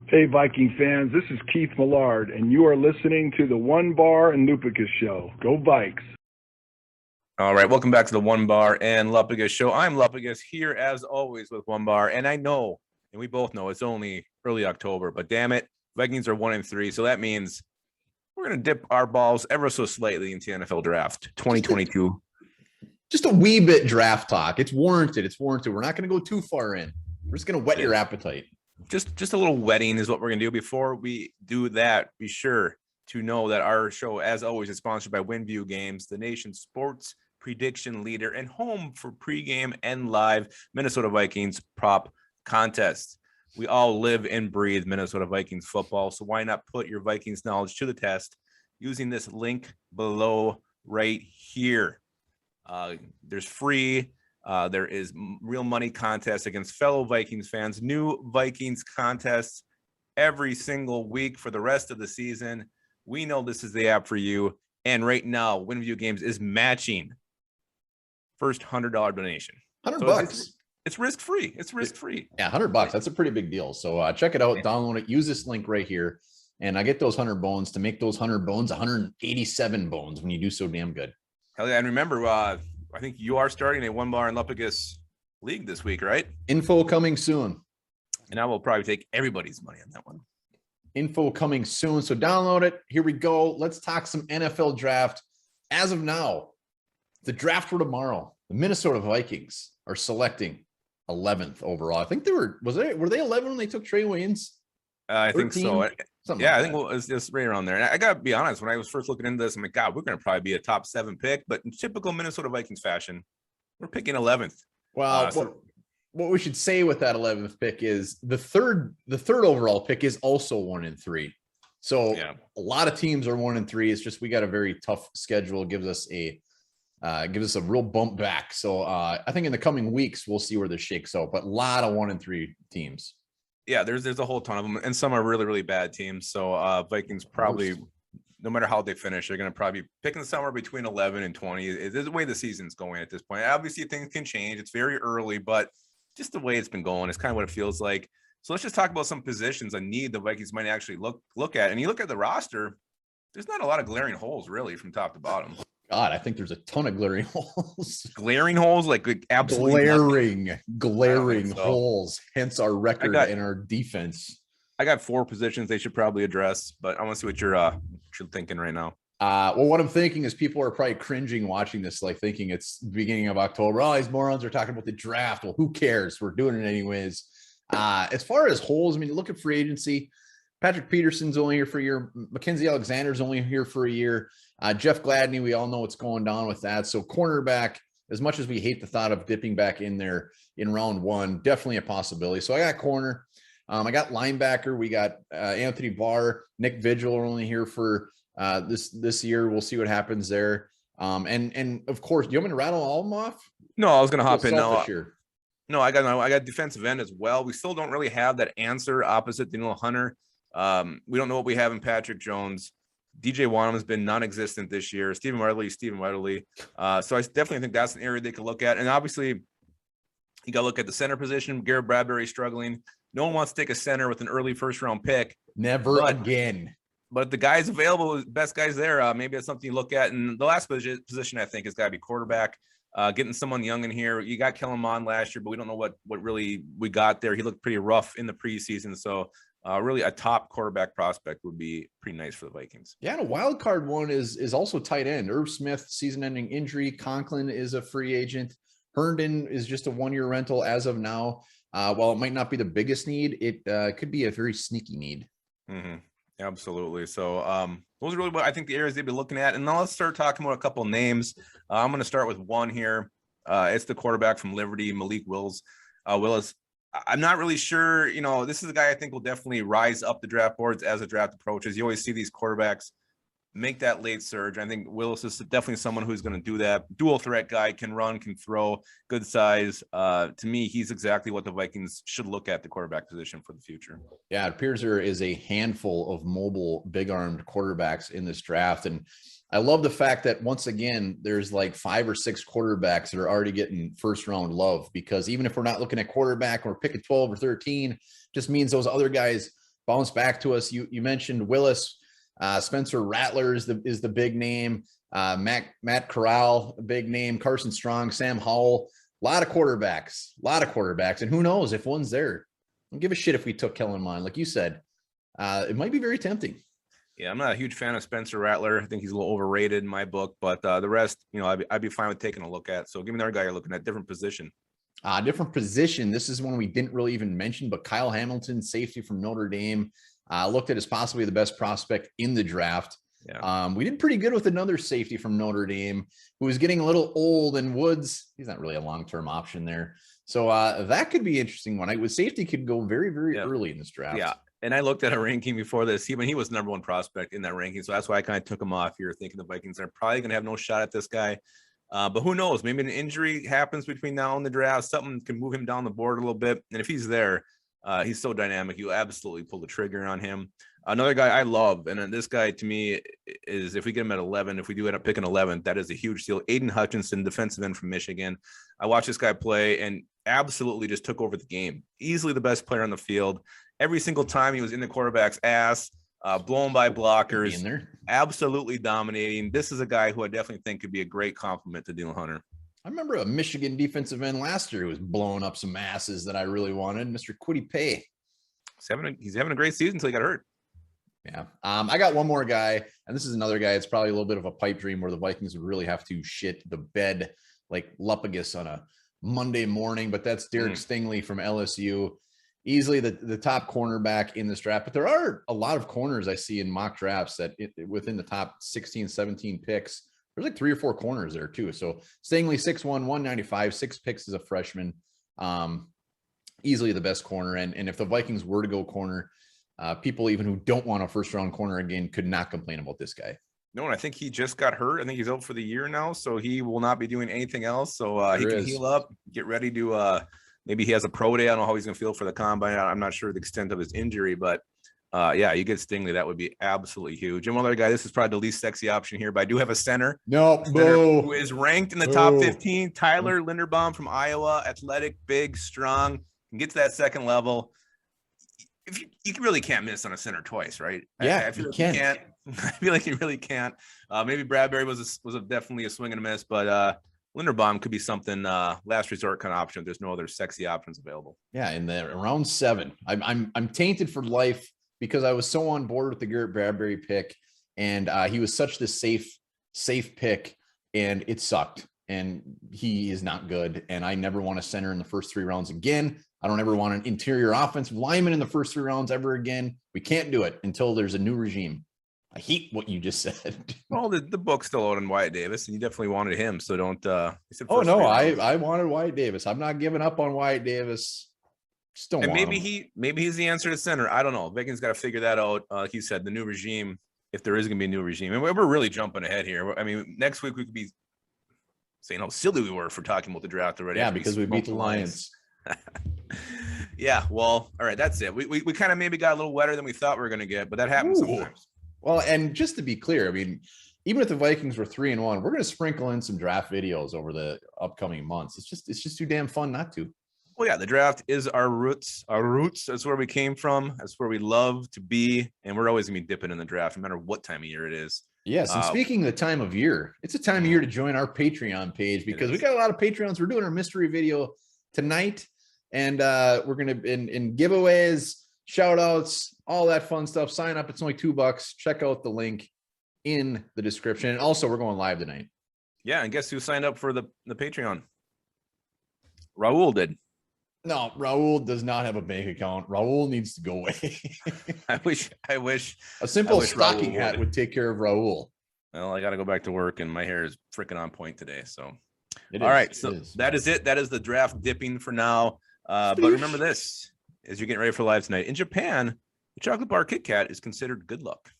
Hey, Viking fans, this is Keith Millard, and you are listening to the One Bar and Lupicus Show. Go Vikes! All right, welcome back to the One Bar and Lupicus Show. I'm Lupicus here, as always, with One Bar, and I know, and we both know, it's only early October, but damn it, Vikings are 1-3, so that means we're going to dip our balls ever so slightly into the NFL Draft 2022. Just a wee bit draft talk. It's warranted. It's warranted. We're not going to go too far in. We're just going to whet your appetite. Just a little wetting is what we're going to do. Before we do that, be sure to know that our show, as always, is sponsored by WinView Games, the nation's sports prediction leader and home for pregame and live Minnesota Vikings prop contests. We all live and breathe Minnesota Vikings football, so why not put your Vikings knowledge to the test using this link below right here. There's free. There is real money contest against fellow Vikings fans, new Vikings contests every single week for the rest of the season. We know this is the app for you. And right now, WinView Games is matching first $100 donation. $100. It's risk-free. It's risk-free. Yeah, $100. That's a pretty big deal. So check it out, download it, use this link right here. And I get those 100 bones to make those 100 bones, 187 bones when you do so damn good. Hell yeah. And remember, I think you are starting a One Bar and Lupicus league this week, right? Info coming soon. And I will probably take everybody's money on that one. Info coming soon. So download it. Here we go. Let's talk some NFL draft. As of now, the draft for tomorrow, the Minnesota Vikings are selecting 11th overall. I think were they 11 when they took Trey Waynes? I think so. Yeah, I think it's just right around there. And I got to be honest, when I was first looking into this, I'm like, God, we're going to probably be a top 7 pick. But in typical Minnesota Vikings fashion, we're picking 11th. Well, what we should say with that 11th pick is the third overall pick is also 1-3. So yeah, a lot of teams are 1-3. It's just we got a very tough schedule. It gives us a real bump back. So I think in the coming weeks we'll see where this shakes out. But a lot of 1-3 teams. Yeah, there's a whole ton of them, and some are really, really bad teams. So Vikings probably, no matter how they finish, they're going to probably be picking somewhere between 11 and 20. It's the way the season's going at this point. Obviously, things can change. It's very early, but just the way it's been going is kind of what it feels like. So let's just talk about some positions I need the Vikings might actually look at. And you look at the roster, there's not a lot of glaring holes, really, from top to bottom. God, I think there's a ton of glaring holes. Glaring holes, like absolutely glaring holes. Hence our record and our defense. I got 4 positions they should probably address, but I want to see what you're thinking right now. Well, what I'm thinking is people are probably cringing watching this, like thinking it's the beginning of October. Oh, these morons are talking about the draft. Well, who cares? We're doing it anyways. As far as holes, I mean, look at free agency. Patrick Peterson's only here for a year. Mackenzie Alexander's only here for a year. Jeff Gladney, we all know what's going on with that. So cornerback, as much as we hate the thought of dipping back in there in round 1, definitely a possibility. So I got corner. I got linebacker. We got Anthony Barr, Nick Vigil are only here for this year. We'll see what happens there. And of course, do you want me to rattle all of them off? No, I was going to hop in now. No, I got defensive end as well. We still don't really have that answer opposite Daniel Hunter. We don't know what we have in Patrick Jones. DJ Wanham has been non-existent this year. Stephen Weatherly. So I definitely think that's an area they could look at. And obviously, you got to look at the center position. Garrett Bradbury struggling. No one wants to take a center with an early first-round pick. Never again. But the guys available, best guys there, maybe that's something you look at. And the last position I think has got to be quarterback. Getting someone young in here. You got Kellen Mond last year, but we don't know what really we got there. He looked pretty rough in the preseason. So really a top quarterback prospect would be pretty nice for the Vikings. Yeah, and a wild card one is also tight end. Irv Smith, season-ending injury. Conklin is a free agent. Herndon is just a 1-year rental as of now. While it might not be the biggest need, it could be a very sneaky need. Mm-hmm. Absolutely. So those are really what I think the areas they'd be looking at. And now let's start talking about a couple of names. I'm going to start with one here. It's the quarterback from Liberty, Malik Willis. I'm not really sure. This is a guy I think will definitely rise up the draft boards as the draft approaches. You always see these quarterbacks make that late surge. I think Willis is definitely someone who's going to do that. Dual threat guy, can run, can throw, good size. To me, he's exactly what the Vikings should look at the quarterback position for the future. Yeah, it appears there is a handful of mobile, big-armed quarterbacks in this draft. And I love the fact that, once again, there's like 5 or 6 quarterbacks that are already getting first-round love, because even if we're not looking at quarterback or picking 12 or 13, just means those other guys bounce back to us. You mentioned Willis, Spencer Rattler is the big name. Matt Corral, a big name. Carson Strong, Sam Howell. A lot of quarterbacks. And who knows if one's there. Don't give a shit if we took Kellen Mond. Like you said, it might be very tempting. Yeah, I'm not a huge fan of Spencer Rattler. I think he's a little overrated in my book, but the rest, I'd be fine with taking a look at. So give me another guy you're looking at, different position. Different position. This is one we didn't really even mention, but Kyle Hamilton, safety from Notre Dame, looked at as possibly the best prospect in the draft. Yeah. We did pretty good with another safety from Notre Dame who was getting a little old, and Woods, he's not really a long-term option there. So that could be an interesting one. Safety could go very, very early in this draft. Yeah. And I looked at a ranking before this. He was number one prospect in that ranking. So that's why I kind of took him off here, thinking the Vikings are probably going to have no shot at this guy. But who knows? Maybe an injury happens between now and the draft. Something can move him down the board a little bit. And if he's there, he's so dynamic. You absolutely pull the trigger on him. Another guy I love, and then this guy to me is, if we get him at 11, if we do end up picking 11, that is a huge deal. Aiden Hutchinson, defensive end from Michigan. I watched this guy play and absolutely just took over the game. Easily the best player on the field. Every single time he was in the quarterback's ass, blown by blockers, absolutely dominating. This is a guy who I definitely think could be a great compliment to Daniel Hunter. I remember a Michigan defensive end last year who was blowing up some asses that I really wanted, Mr. Kwity Paye. He's having a great season until he got hurt. Yeah. I got one more guy, and this is another guy. It's probably a little bit of a pipe dream where the Vikings would really have to shit the bed like Lupagus on a Monday morning, but that's Derek Stingley from LSU. Easily the top cornerback in this draft, but there are a lot of corners I see in mock drafts that within the top 16, 17 picks, there's like 3 or 4 corners there too. So Stingley, 6'1", 195, 6 picks as a freshman, easily the best corner. And if the Vikings were to go corner, people even who don't want a first round corner again could not complain about this guy. No, and I think he just got hurt. I think he's out for the year now, so he will not be doing anything else. So he can heal up, get ready to maybe he has a pro day. I don't know how he's going to feel for the combine. I'm not sure the extent of his injury, but yeah, you get Stingley. That would be absolutely huge. And one other guy, this is probably the least sexy option here, but I do have a center. Who is ranked in the top 15. Tyler Linderbaum from Iowa, athletic, big, strong, can get to that second level. If you really can't miss on a center twice, right? Yeah, I feel like you can't. I feel like you really can't. Maybe Bradbury was definitely a swing and a miss, but Linderbaum could be something last resort kind of option. There's no other sexy options available. Yeah, in the round 7, I'm tainted for life because I was so on board with the Garrett Bradbury pick, and he was such the safe pick, and it sucked. And he is not good. And I never want a center in the first 3 rounds again. I don't ever want an interior offensive lineman in the first 3 rounds ever again. We can't do it until there's a new regime. I hate what you just said. Well, the book's still out on Wyatt Davis, and you definitely wanted him. So don't. Oh no, I wanted Wyatt Davis. I'm not giving up on Wyatt Davis. Just don't. And maybe he's the answer to center. I don't know. Vikings got to figure that out. Like you said, the new regime, if there is going to be a new regime, and we're really jumping ahead here. I mean, next week we could be saying how silly we were for talking about the draft already. Yeah, because we beat the Lions. Yeah, well, all right, that's it. We kind of maybe got a little wetter than we thought we were going to get, but that happens sometimes. Well, and just to be clear, I mean, even if the Vikings were 3-1, we're going to sprinkle in some draft videos over the upcoming months. It's just too damn fun not to. Well, yeah, the draft is our roots. That's where we came from. That's where we love to be, and we're always going to be dipping in the draft, no matter what time of year it is. Yes, and speaking of the time of year, it's a time of year to join our Patreon page because we got a lot of Patreons. We're doing our mystery video tonight, and we're going to in giveaways, shout outs, all that fun stuff. Sign up. It's only $2. Check out the link in the description. And also, we're going live tonight. Yeah, and guess who signed up for the Patreon? Raul did. No, Raul does not have a bank account. Raul needs to go away. I wish a simple stocking hat would take care of Raul. Well, I got to go back to work, and my hair is freaking on point today. So, all right, so that is it. That is the draft dipping for now. But remember this, as you're getting ready for live tonight in Japan, the chocolate bar Kit Kat is considered good luck.